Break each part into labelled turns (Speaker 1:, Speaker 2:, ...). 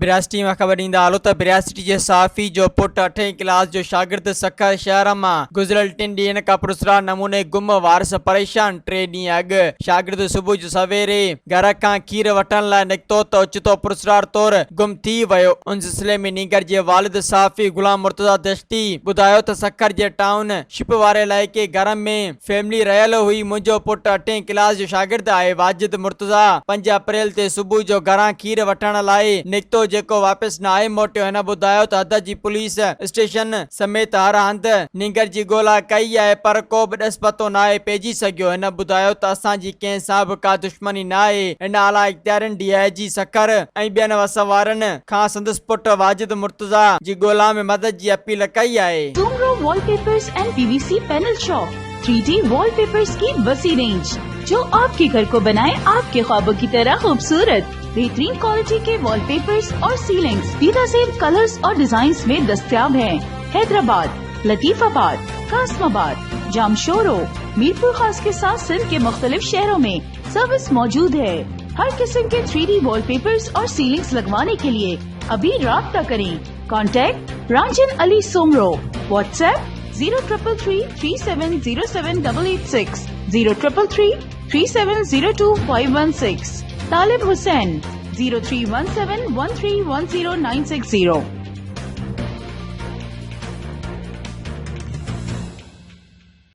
Speaker 1: बिरासिटी में ख़बर ॾींदा हलो त बिरासिटी जे सहाफ़ी जो पुटु 8वीं क्लास जो शागिर्द सखर शहर मां गुज़िरियल 3 ॾींहनि खां पुरसरार नमूने गुम वारस परेशान। 3 ॾींहं अॻु शागिर्द सुबुह जो सवेरे घर खां खीर वठण लाइ निकितो त ओचितो पुरसरार तौरु गुम थी वियो। उन सिलसिले में नीगर जे वालिद सहाफ़ी गुलाम मुर्तज़ा दश्ती ॿुधायो त सखर जे टाउन शिप वारे इलाइक़े घर में फैमिली रहियल हुई। मुंहिंजो पुटु 8वीं क्लास जो शागिर्द आहे। वाजिद मुर्तज़ा 5 अप्रैल ते सुबुह जो घरां खीर वठण लाइ निकितो, जेको वापसि न आहे मोटियो। हिन ॿुधायो त हद जी पुलिस स्टेशन समेत हर हंधि नीगर जी ॻोल्हा कई आहे, पर को बि ॾस पतो न आहे पइजी सघियो। हिन ॿुधायो त असांजी कंहिं सां बि का दुश्मनी न आहे। हिन आला इख़्तियारनि DIG सखर ऐं ॿियनि वसवारनि खां संदसि पुटु वाजिद मुर्तज़ा जी ॻोल्हा में मदद जी अपील कई आहे।
Speaker 2: Soomro wallpapers and PVC panel shop 3D wallpapers की वसी रेंज जो आपके घर को बनाए आपके ख्वाबों की तरह खूबसूरत। बेहतरीन क्वालिटी के वॉलपेपर्स और सीलिंग्स बेनज़ीर कलर्स और डिजाइन्स में दस्तयाब हैं। हैदराबाद, लतीफाबाद, कासमाबाद, जामशोरो, मीरपुर खास के साथ सिंध के मुख्तलिफ शहरों में सर्विस मौजूद है। हर किस्म के 3D वॉलपेपर्स और सीलिंग्स लगवाने के लिए अभी राब्ता करें। कॉन्टैक्ट रंजन अली सोमरो। व्हाट्सएप 0333370786 03333702 तालिब हुसैन 0317131090।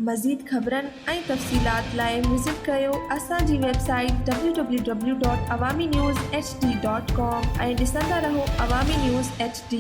Speaker 3: मज़ीद ख़बरनि ऐं तफ़सीलात लाइ विज़िट कयो असांजी वेबसाइट www.awamiNewsHD.com ऐं ॾिसंदा रहो अवामी न्यूज़ HD।